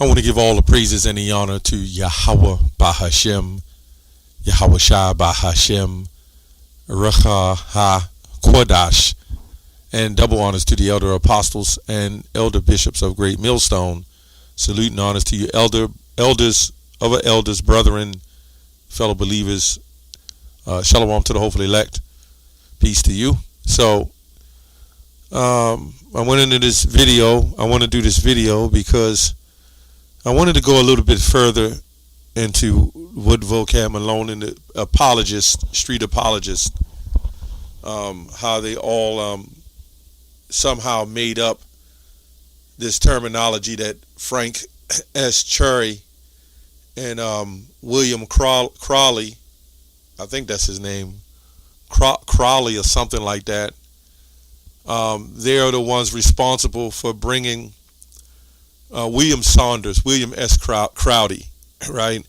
I want to give all the praises and the honor to YAHAWAH BaHa YAHAWASHI BaHa RAWCHAA QADASH, and double honors to the elder apostles and elder bishops of Great Millstone. Salute and honors to you elders of our elders, brethren, fellow believers. Shalom to the hopefully elect. Peace to you. So I went into this video. I want to do this video because I wanted to go a little bit further into what Vocab Malone and the apologists, street apologists, how they all somehow made up this terminology that Frank S. Cherry and William Crowdy, I think that's his name, Crowdy or something like that. They are the ones responsible for bringing William S. Crowdy, right?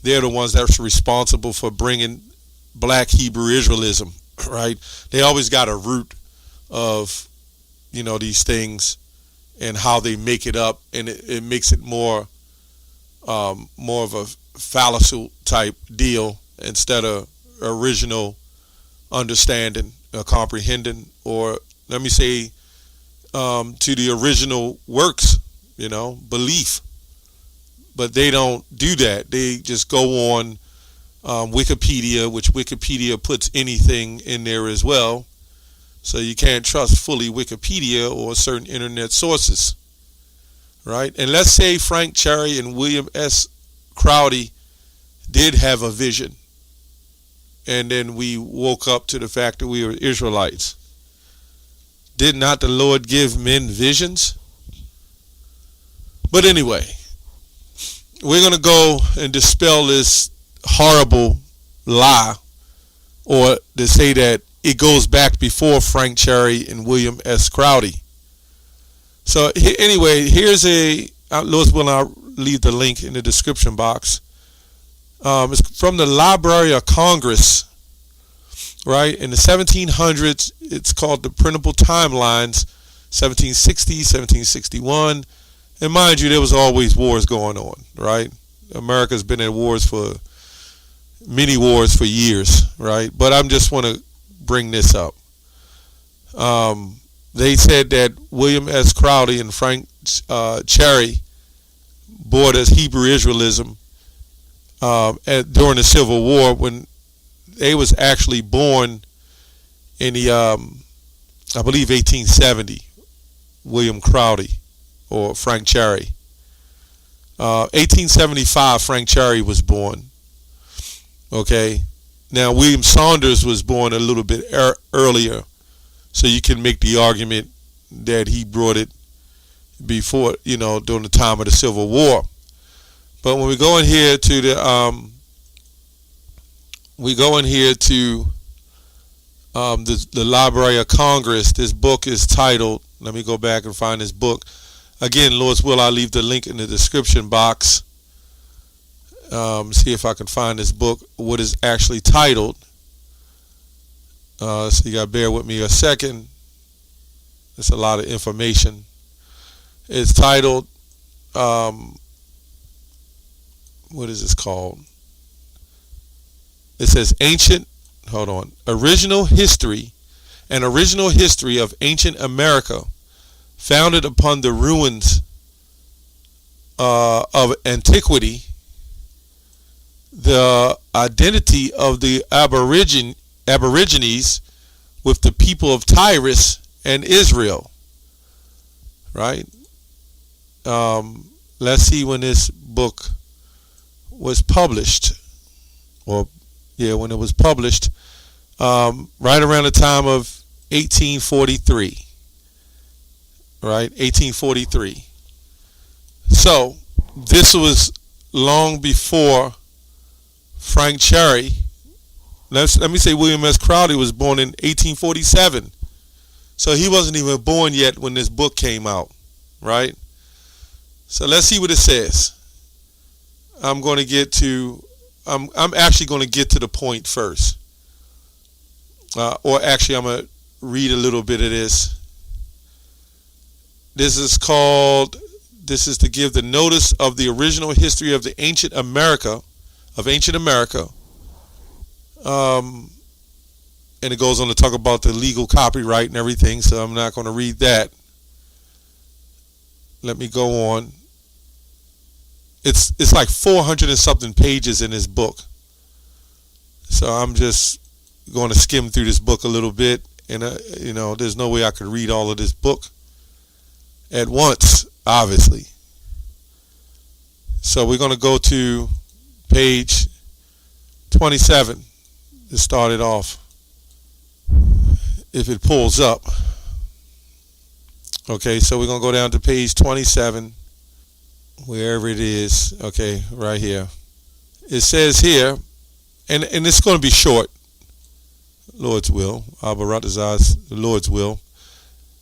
They're the ones that's responsible for bringing black Hebrew Israelism, right? They always got a root of, these things and how they make it up, and it makes it more of a fallacious type deal instead of original understanding or comprehending, or let me say to the original works, belief. But they don't do that. They just go on Wikipedia, which Wikipedia puts anything in there as well. So you can't trust fully Wikipedia or certain internet sources, right? And let's say Frank Cherry and William S. Crowdy did have a vision, and then we woke up to the fact that we were Israelites. Did not the Lord give men visions? But anyway, we're going to go and dispel this horrible lie, or to say that it goes back before Frank Cherry and William S. Crowdy. So anyway, here's Lord's willing, I'll leave the link in the description box. It's from the Library of Congress, right? In the 1700s, it's called the Printable Timelines, 1760, 1761. And mind you, there was always wars going on, right? America's been at many wars for years, right? But I just want to bring this up. They said that William S. Crowdy and Frank Cherry brought us Hebrew Israelism during the Civil War, when they was actually born in the, I believe, 1870, William Crowdy or Frank Cherry. 1875, Frank Cherry was born. Okay. Now, William Saunders was born a little bit earlier, so you can make the argument that he brought it before, during the time of the Civil War. But when we go in here to the Library of Congress, this book is titled, let me go back and find this book. Again, Lord's will, I'll leave the link in the description box. See if I can find this book, what is actually titled. So you got to bear with me a second. It's a lot of information. It's titled, what is this called? It says Original History of Ancient America, founded upon the ruins of antiquity, the identity of the Aborigines with the people of Tyrus and Israel, right? Let's see when this book was published, when it was published, right around the time of 1843, right? 1843. So this was long before Frank Cherry. Let me say William S. Crowdy was born in 1847. So he wasn't even born yet when this book came out, right? So let's see what it says. I'm actually going to get to the point first. Or actually, I'm going to read a little bit of this. This is called This is to give the notice of the original history of the ancient America, and it goes on to talk about the legal copyright and everything, so I'm not going to read that. Let me go on. It's like 400 and something pages in this book. So I'm just going to skim through this book a little bit, and there's no way I could read all of this book at once, obviously. So we're going to go to page 27 to start it off, if it pulls up. Okay, so we're going to go down to page 27, wherever it is. Okay, right here. It says here, and it's going to be short, Lord's will, the Lord's will.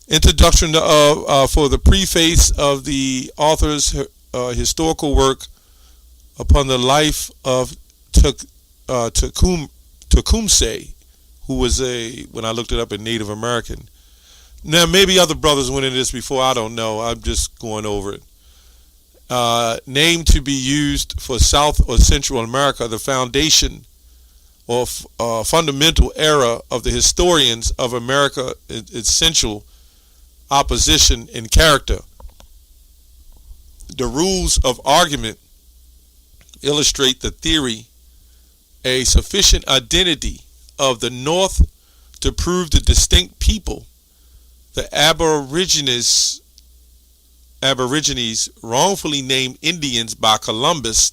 Introduction for the preface of the author's historical work upon the life of Tecumseh, who was when I looked it up, a Native American. Now, maybe other brothers went into this before, I don't know. I'm just going over it. Name to be used for South or Central America, the foundation or fundamental era of the historians of America, essential opposition in character. The rules of argument illustrate the theory, a sufficient identity of the North to prove the distinct people, the Aborigines wrongfully named Indians by Columbus,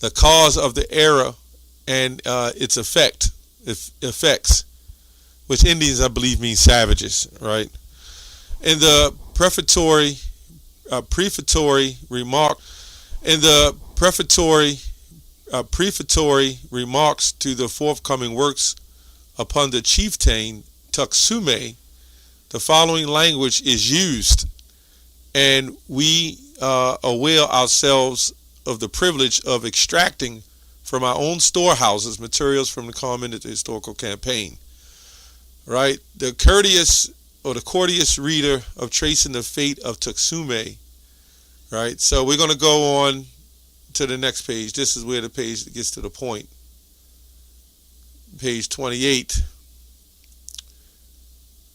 the cause of the era and its effects, which Indians, I believe, mean savages, right? In the prefatory remarks to the forthcoming works upon the chieftain Tecumseh, the following language is used, and we avail ourselves of the privilege of extracting from our own storehouses materials from the commented historical campaign. Right? The courteous reader of tracing the fate of Tecumseh. Right? So we're going to go on to the next page. This is where the page gets to the point. Page 28.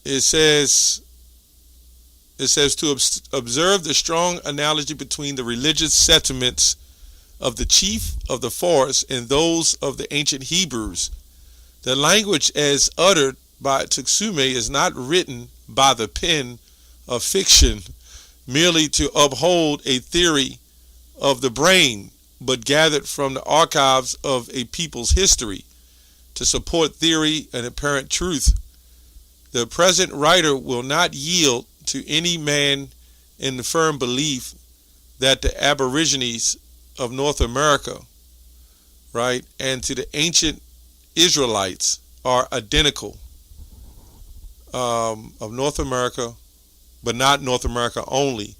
It says to observe the strong analogy between the religious sentiments of the chief of the forest and those of the ancient Hebrews. The language as uttered by Tecumseh is not written by the pen of fiction merely to uphold a theory of the brain, but gathered from the archives of a people's history to support theory and apparent truth. The present writer will not yield to any man in the firm belief that the Aborigines of North America, right, and to the ancient Israelites are identical, of North America, but not North America only.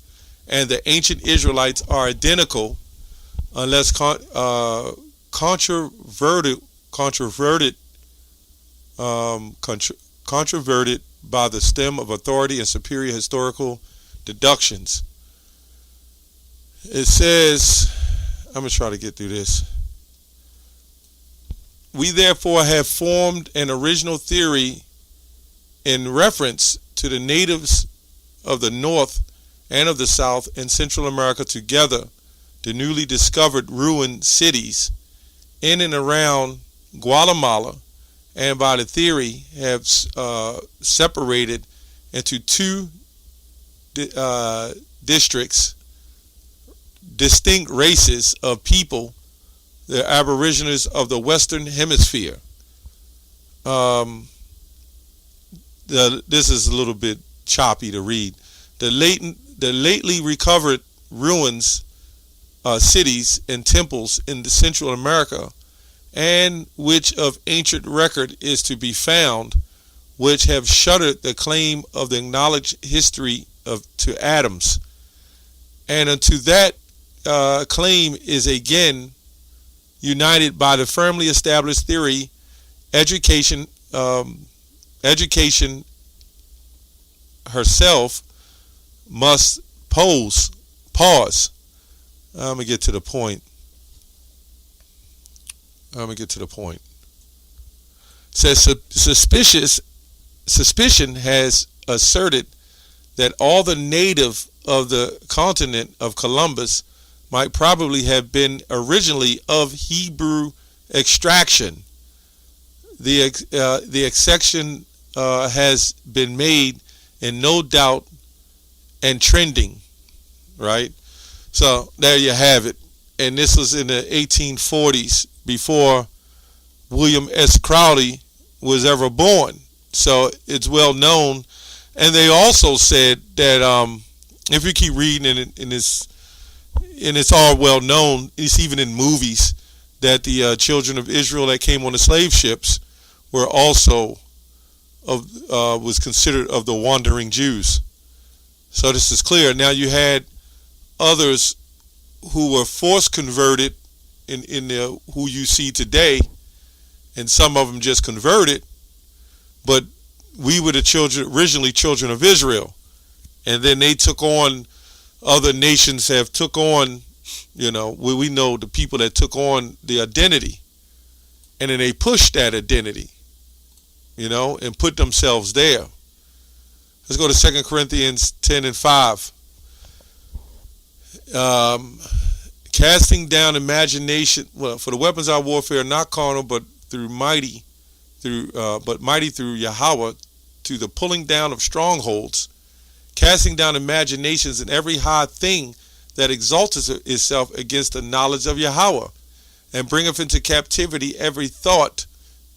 And the ancient Israelites are identical unless controverted by the stem of authority and superior historical deductions. It says, I'm going to try to get through this. We therefore have formed an original theory in reference to the natives of the North and of the South and Central America together, the newly discovered ruined cities in and around Guatemala, and by the theory have separated into two districts, distinct races of people, the Aborigines of the Western Hemisphere. This is a little bit choppy to read. The lately recovered ruins, cities and temples in the Central America, and which of ancient record is to be found, which have shuttered the claim of the acknowledged history to Adams, and unto that claim is again united by the firmly established theory, education herself must pose Pause. I'm going to get to the point. Says suspicion has asserted that all the native of the continent of Columbus might probably have been originally of Hebrew extraction. The exception has been made, and no doubt, and trending, right? So there you have it. And this was in the 1840s, before William S. Crowdy was ever born. So it's well known. And they also said that if you keep reading, and it's all well known, it's even in movies, that the children of Israel that came on the slave ships were also was considered of the wandering Jews. So this is clear. Now you had others who were force converted in who you see today, and some of them just converted, but we were the children, originally children of Israel, and then they took on, other nations have took on, we know the people that took on the identity, and then they pushed that identity, and put themselves there. Let's go to 2 Corinthians 10 and 5. Casting down imagination. Well, for the weapons of our warfare are not carnal, but mighty through Yahawah, to the pulling down of strongholds, casting down imaginations and every high thing that exalteth itself against the knowledge of Yahawah, and bringeth into captivity every thought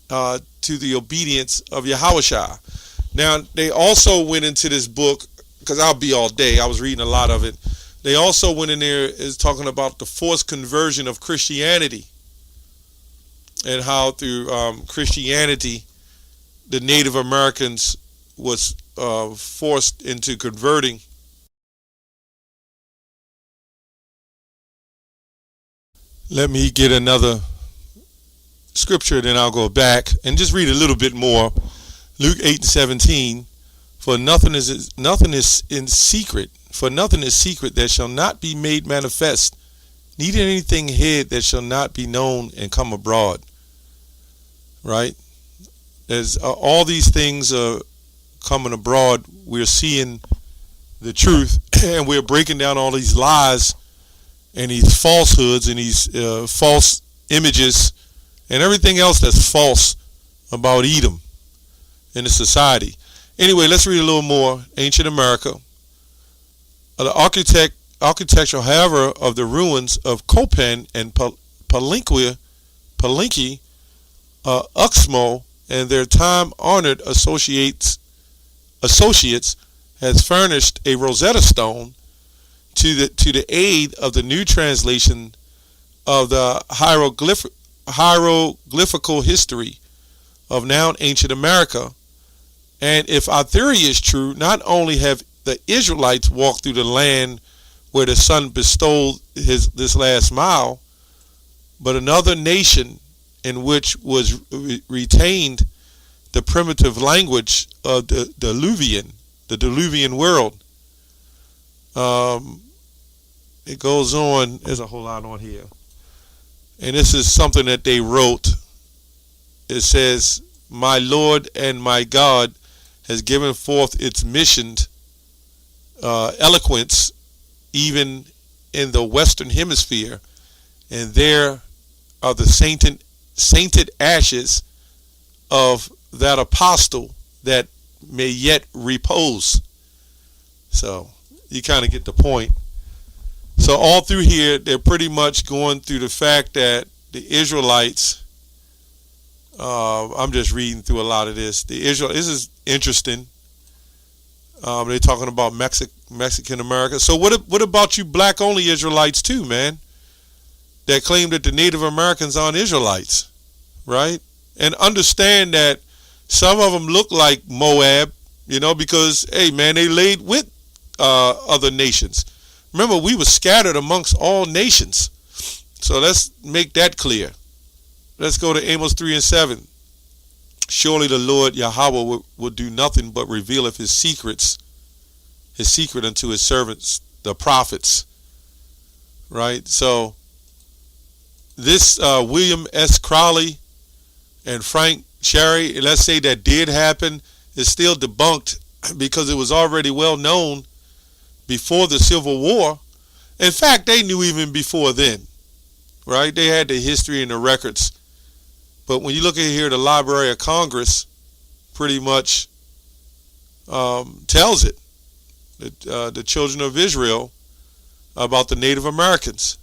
to the obedience of YAHAWASHI. Now, they also went into this book, because I'll be all day, I was reading a lot of it. They also went in there is talking about the forced conversion of Christianity, and how through Christianity the Native Americans was forced into converting. Let me get another scripture, then I'll go back and just read a little bit more. Luke 8:17. For nothing is in secret. For nothing is secret that shall not be made manifest, neither anything hid that shall not be known and come abroad. Right? As all these things are coming abroad, we're seeing the truth, and we're breaking down all these lies and these falsehoods and these false images and everything else that's false about Edom in the society. Anyway, let's read a little more. Ancient America. The architecture, however, of the ruins of Copan and Palenque, Uxmal, and their time-honored associates has furnished a Rosetta Stone to the aid of the new translation of the hieroglyphical history of now ancient America. And if our theory is true, not only have the Israelites walked through the land where the Son bestowed this last mile, but another nation in which was retained the primitive language of the Diluvian world. It goes on, there's a whole lot on here. And this is something that they wrote. It says, my Lord and my God has given forth its missioned eloquence even in the Western Hemisphere, and there are the sainted ashes of that apostle that may yet repose. So you kind of get the point. So all through here, they're pretty much going through the fact that the Israelites, I'm just reading through a lot of this. This is interesting. They're talking about Mexican America. So what about you black only Israelites too, man? That claim that the Native Americans aren't Israelites, right? And understand that some of them look like Moab, because, hey, man, they laid with other nations. Remember, we were scattered amongst all nations. So let's make that clear. Let's go to Amos 3 and 7. Surely the Lord Yahawah will do nothing but revealeth his secret unto his servants, the prophets. right? So this William S. Crowley and Frank Cherry, let's say that did happen, is still debunked because it was already well known before the Civil War. In fact, they knew even before then, right? They had the history and the records. But when you look at here, the Library of Congress pretty much tells it, the children of Israel, about the Native Americans.